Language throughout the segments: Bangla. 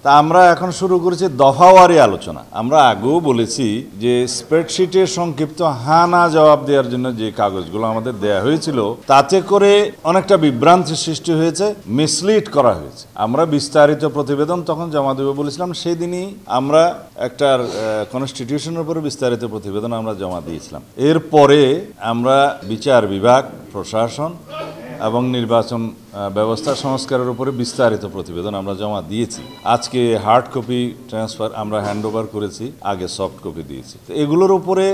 তা আমরা এখন শুরু করেছি দফাওয়ারি আলোচনা। আমরা আগেও বলেছি যে স্প্রেডশিটে সংক্ষিপ্ত হ্যাঁ না জবাব দেওয়ার জন্য যে কাগজগুলো আমাদের দেয়া হয়েছিল তাতে করে অনেকটা বিভ্রান্তির সৃষ্টি হয়েছে, মিসলিড করা হয়েছে। আমরা বিস্তারিত প্রতিবেদন তখন জমা দেবো বলেছিলাম, সেদিনই আমরা একটা কনস্টিটিউশনের উপরে বিস্তারিত প্রতিবেদন আমরা জমা দিয়েছিলাম। এরপরে আমরা বিচার বিভাগ, প্রশাসন এবং নির্বাচন ব্যবস্থা সংস্কারের উপরে বিস্তারিত প্রতিবেদন আমরা জমা দিয়েছি। আজকে হার্ড কপি ট্রান্সফার আমরা হ্যান্ড ওভার করেছি, আগে সফট কপি দিয়েছি। তো এগুলোর উপরে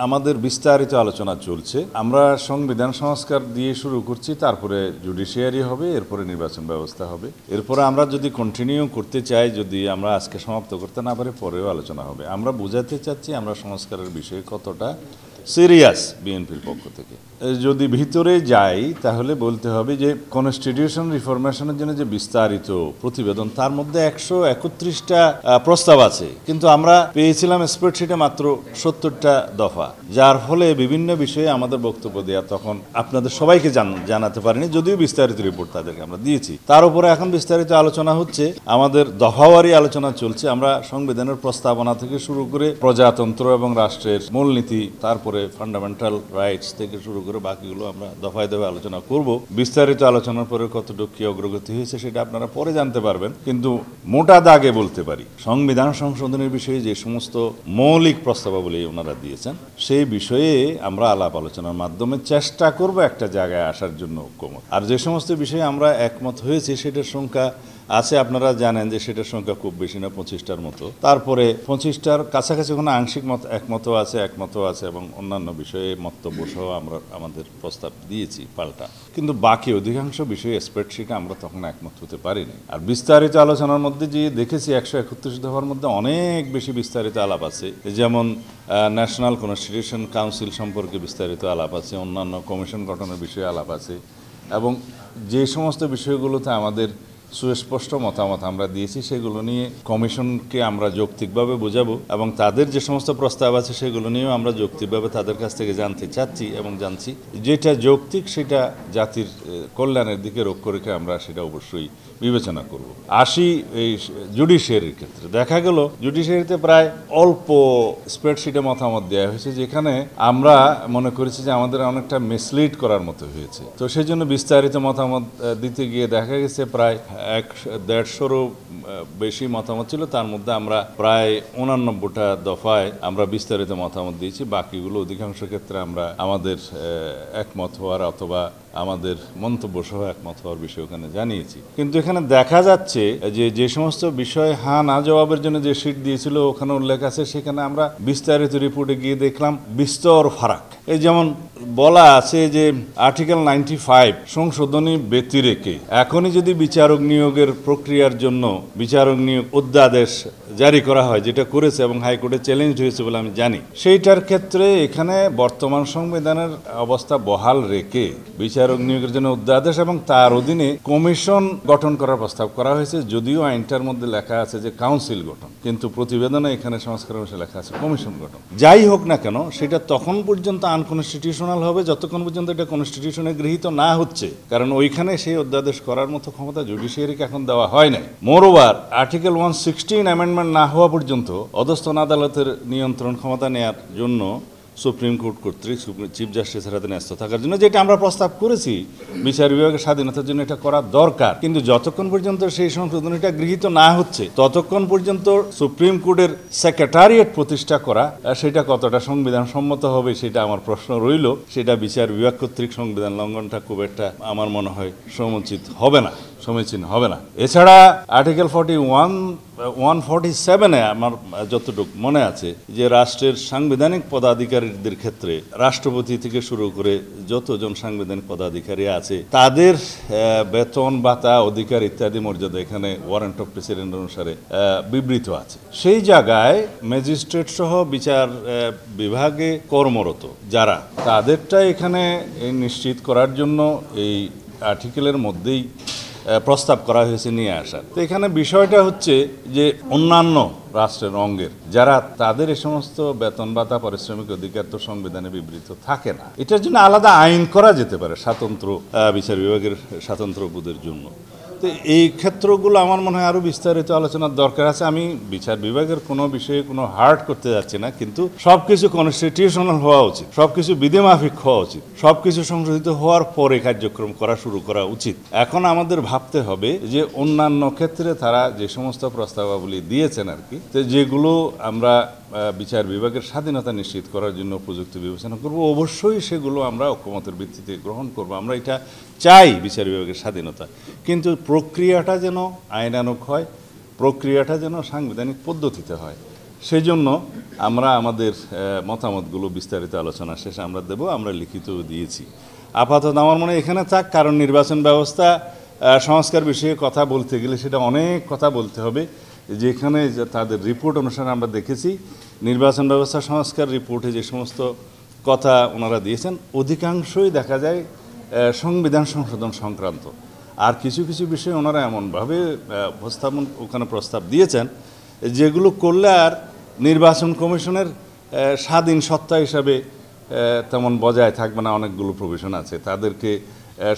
আমাদের বিস্তারিত আলোচনা চলছে। আমরা সংবিধান সংস্কার দিয়ে শুরু করছি, তারপরে জুডিশিয়ারি হবে, এরপরে নির্বাচন ব্যবস্থা হবে। এরপরে আমরা যদি কন্টিনিউ করতে চাই, যদি আমরা আজকে সমাপ্ত করতে না পারি, পরেও আলোচনা হবে। আমরা বোঝাতে চাচ্ছি আমরা সংস্কারের বিষয়ে কতটা সিরিয়াস বিএনপির পক্ষ থেকে। যদি ভিতরে যাই তাহলে বলতে হবে যে কনস্টিটিউশন রিফরমেশনের জন্য যে বিস্তারিত প্রতিবেদন, তার মধ্যে 131টা প্রস্তাব আছে, কিন্তু আমরা পেয়েছিলাম স্প্রেডশিটে মাত্র 70টা দফা, যার ফলে বিভিন্ন বিষয়ে আমাদের বক্তব্য দেওয়া তখন আপনাদের সবাইকে জানাতে পারিনি, যদিও বিস্তারিত রিপোর্ট তাদেরকে আমরা দিয়েছি। তার উপরে এখন বিস্তারিত আলোচনা হচ্ছে, আমাদের দফাওয়ারি আলোচনা চলছে। আমরা সংবিধানের প্রস্তাবনা থেকে শুরু করে প্রজাতন্ত্র এবং রাষ্ট্রের মূলনীতি, তারপরে ফান্ডামেন্টাল রাইটস থেকে শুরু করে বাকিগুলো আমরা দফায় দফায় আলোচনা করব। বিস্তারিত আলোচনার পরে কতটুকু কি অগ্রগতি হয়েছে সেটা আপনারা পরে জানতে পারবেন, কিন্তু মোটা দাগে বলতে পারি সংবিধান সংশোধনের বিষয়ে যে সমস্ত মৌলিক প্রস্তাবাবলী ওনারা দিয়েছেন সেই বিষয়ে আমরা আলাপ আলোচনার মাধ্যমে চেষ্টা করব একটা জায়গায় আসার জন্য ঐক্যমত। আর যে সমস্ত বিষয়ে আমরা একমত হয়েছি সেটার সংখ্যা আছে, আপনারা জানেন যে সেটার সংখ্যা খুব বেশি না, 25টার মতো। তারপরে 25টার কাছাকাছি কোনো আংশিক একমতও আছে এবং অন্যান্য বিষয়ে মন্তব্য সহ আমরা আমাদের প্রস্তাব দিয়েছি পাল্টা, কিন্তু বাকি অধিকাংশ বিষয়ে স্প্রেডশিটে আমরা তখন একমত হতে পারিনি। আর বিস্তারিত আলোচনার মধ্যে যে দেখেছি 131 দফার মধ্যে অনেক বেশি বিস্তারিত আলাপ আছে, যেমন ন্যাশনাল কনস্টিটিউশন কাউন্সিল সম্পর্কে বিস্তারিত আলাপ আছে, অন্যান্য কমিশন গঠনের বিষয়ে আলাপ আছে, এবং যে সমস্ত বিষয়গুলোতে আমাদের সুস্পষ্ট মতামত আমরা দিয়েছি সেগুলো নিয়ে কমিশনকে আমরা যৌক্তিকভাবে বোঝাবো, এবং তাদের যে সমস্ত প্রস্তাব আছে সেগুলো নিয়েও আমরা যৌক্তিকভাবে তাদের কাছ থেকে জানতে চাচ্ছি এবং জানছি। যেটা যৌক্তিক সেটা জাতির কল্যাণের দিকে লক্ষ্য রেখে আমরা সেটা অবশ্যই বিবেচনা করব। আসি এই জুডিশিয়ারির ক্ষেত্রে, দেখা গেল জুডিশিয়ারিতে প্রায় অল্প স্প্রেডশিটে মতামত দেওয়া হয়েছে, যেখানে আমরা মনে করেছি যে আমাদের অনেকটা মিসলিড করার মতো হয়েছে। তো সেই জন্য বিস্তারিত মতামত দিতে গিয়ে দেখা গেছে প্রায় 150-ও বেশি মতামত ছিল, তার মধ্যে আমরা প্রায় 89টা দফায় আমরা বিস্তারিত মতামত দিয়েছি। বাকিগুলো অধিকাংশ ক্ষেত্রে আমরা আমাদের একমত হওয়ার অথবা আমাদের মন্তব্য সহ একমত হওয়ার বিষয় ওখানে জানিয়েছি। কিন্তু এখানে দেখা যাচ্ছে যে সমস্ত বিষয় হ্যাঁ না জবাবের জন্য যে শীট দিয়েছিল ওখানে উল্লেখ আছে, সেখানে আমরা বিস্তারিত রিপোর্টে গিয়ে দেখলাম বিস্তর ফারাক। এই যেমন বলা আছে যে আর্টিকেল 95 সংশোধনী ব্যতিরেকে এখনই যদি বিচারক নিয়োগের প্রক্রিয়ার জন্য বিচারক নিয়োগ অধ্যাদেশ জারি করা হয়, যেটা করেছে এবং হাইকোর্টে চ্যালেঞ্জ হয়েছে বলে আমি জানি, সেইটার ক্ষেত্রে এখানে বর্তমান সংবিধানের অবস্থা বহাল রেখে বিচারক নিয়োগের জন্য অধ্যাদেশ এবং তার অধীনে কমিশন গঠন করার প্রস্তাব করা হয়েছে। যদিও আইনটার মধ্যে লেখা আছে যে কাউন্সিল গঠন, কিন্তু প্রতিবেদনে এখানে সংস্কারের বিষয়ে লেখা আছে কমিশন গঠন। যাই হোক না কেন, সেটা তখন পর্যন্ত আনকনস্টিটিউশনাল হবে যতক্ষণ পর্যন্ত এটা কনস্টিটিউশনে গৃহীত না হচ্ছে, কারণ ওইখানে সেই অধ্যাদেশ করার মতো ক্ষমতা জুডিশিয়ারিকে এখন দেওয়া হয় নাই। মোরওভার আর্টিকেল 116 অ্যামেন্ডমেন্ট না হওয়া পর্যন্ত অধস্তন আদালতের নিয়ন্ত্রণ ক্ষমতা নেওয়ার জন্য সুপ্রিম কোর্ট কর্তৃক চিফ জাস্টিসের হাতে ন্যস্ত থাকার জন্য, যেটা আমরা প্রস্তাব করেছি বিচার বিভাগের স্বাধীনতার জন্য এটা করা দরকার, কিন্তু যতক্ষণ পর্যন্ত সেই সংশোধনীটা গৃহীত না হচ্ছে ততক্ষণ পর্যন্ত সুপ্রিম কোর্টের সেক্রেটারিয়েট প্রতিষ্ঠা করা সেটা কতটা সংবিধান সম্মত হবে সেটা আমার প্রশ্ন রইল। সেটা বিচার বিভাগ কর্তৃক সংবিধান লঙ্ঘনটা খুব একটা আমার মনে হয় সমীচীন হবে না। এছাড়া আর্টিকেল 147-এ আমার যতটুকু মনে আছে যে রাষ্ট্রের সাংবিধানিক পদাধিকারীদের ক্ষেত্রে রাষ্ট্রপতি থেকে শুরু করে যতজন সাংবিধানিক পদাধিকারী আছে তাদের বেতন ভাতা অধিকার ইত্যাদি মর্যাদা এখানে ওয়ারেন্ট অফ প্রেসিডেন্ট অনুসারে বিবৃত আছে। সেই জায়গায় ম্যাজিস্ট্রেট সহ বিচার বিভাগে কর্মরত যারা, তাদেরটা এখানে নিশ্চিত করার জন্য এই আর্টিকেলের মধ্যেই প্রস্তাব করা হয়েছে নিয়ে আসার। তো এখানে বিষয়টা হচ্ছে যে অন্যান্য রাষ্ট্রের অঙ্গের যারা, তাদের এই সমস্ত বেতন ভাতা পারিশ্রমিক অধিকার তো সংবিধানে বিবৃত থাকে না। এটার জন্য আলাদা আইন করা যেতে পারে স্বতন্ত্র বিচার বিভাগের স্বতন্ত্র বোধের জন্য। তো এই ক্ষেত্রগুলো আমার মনে হয় আরও বিস্তারিত আলোচনার দরকার আছে। আমি বিচার বিভাগের কোনো বিষয়ে কোনো হার্ড করতে যাচ্ছি না, কিন্তু সব কিছু কনস্টিটিউশনাল হওয়া উচিত, সব কিছু বিধিমাফিক হওয়া উচিত, সব কিছু সংশোধিত হওয়ার পরে কার্যক্রম করা শুরু করা উচিত। এখন আমাদের ভাবতে হবে যে অন্যান্য ক্ষেত্রে তারা যে সমস্ত প্রস্তাবাবলী দিয়েছেন আর কি, তো যেগুলো আমরা বিচার বিভাগের স্বাধীনতা নিশ্চিত করার জন্য উপযুক্ত বিবেচনা করব, অবশ্যই সেগুলো আমরা ঐকমত্যের ভিত্তিতে গ্রহণ করব। আমরা এটা চাই বিচার বিভাগের স্বাধীনতা, কিন্তু প্রক্রিয়াটা যেন আইনানুগ হয়, প্রক্রিয়াটা যেন সাংবিধানিক পদ্ধতিতে হয়। সেই জন্য আমরা আমাদের মতামতগুলো বিস্তারিত আলোচনা শেষে আমরা দেব, আমরা লিখিত দিয়েছি। আপাতত আমার মনে হয় এখানে থাক, কারণ নির্বাচন ব্যবস্থা সংস্কার বিষয়ে কথা বলতে গেলে সেটা অনেক কথা বলতে হবে। যেখানে তাদের রিপোর্ট অনুসারে আমরা দেখেছি নির্বাচন ব্যবস্থা সংস্কার রিপোর্টে যে সমস্ত কথা ওনারা দিয়েছেন অধিকাংশই দেখা যায় সংবিধান সংশোধন সংক্রান্ত। আর কিছু কিছু বিষয় ওনারা এমনভাবে উপস্থাপন ওখানে প্রস্তাব দিয়েছেন যেগুলো করলে আর নির্বাচন কমিশনের স্বাধীন সত্তা হিসাবে তেমন বজায় থাকবে না। অনেকগুলো প্রভিশন আছে, তাদেরকে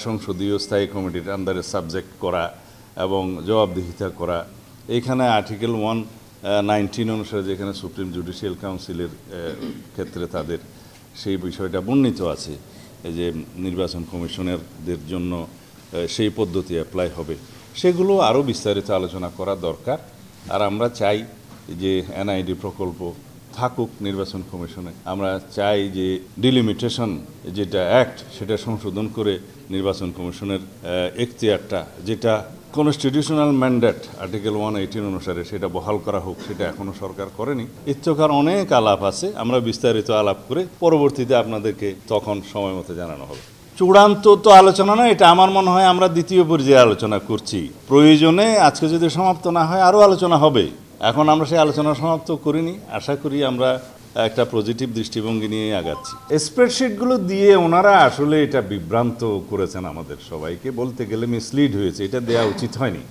সংসদীয় স্থায়ী কমিটির আন্ডারে সাবজেক্ট করা এবং জবাবদিহিতা করা। এইখানে আর্টিকেল 119 অনুসারে যেখানে সুপ্রিম জুডিশিয়াল কাউন্সিলের ক্ষেত্রে তাদের সেই বিষয়টা বর্ণিত আছে যে নির্বাচন কমিশনারদের জন্য সেই পদ্ধতি অ্যাপ্লাই হবে, সেগুলো আরও বিস্তারিত আলোচনা করা দরকার। আর আমরা চাই যে এনআইডি প্রকল্প থাকুক নির্বাচন কমিশনে। আমরা চাই যে ডিলিমিটেশন যেটা অ্যাক্ট সেটা সংশোধন করে নির্বাচন কমিশনের এখতিয়ারটা, যেটা কনস্টিটিউশনাল ম্যান্ডেট আর্টিকেল 118 অনুসারে, সেটা বহাল করা হোক। সেটা এখনও সরকার করেনি। ইত্যকার অনেক আলাপ আছে, আমরা বিস্তারিত আলাপ করে পরবর্তীতে আপনাদেরকে তখন সময় মতো জানানো হবে। চূড়ান্ত তো আলোচনা না, এটা আমার মনে হয় আমরা দ্বিতীয় পর্যায়ে আলোচনা করছি। প্রয়োজনে আজকে যদি সমাপ্ত না হয় আরও আলোচনা হবে। এখন আমরা সেই আলোচনা সমাপ্ত করিনি, আশা করি আমরা একটা পজিটিভ দৃষ্টিভঙ্গি নিয়ে আগাচ্ছি। স্প্রেডশিটগুলো দিয়ে ওনারা আসলে এটা বিভ্রান্ত করেছেন আমাদের সবাইকে, বলতে গেলে মিসলিড হয়েছে, এটা দেওয়া উচিত হয়নি।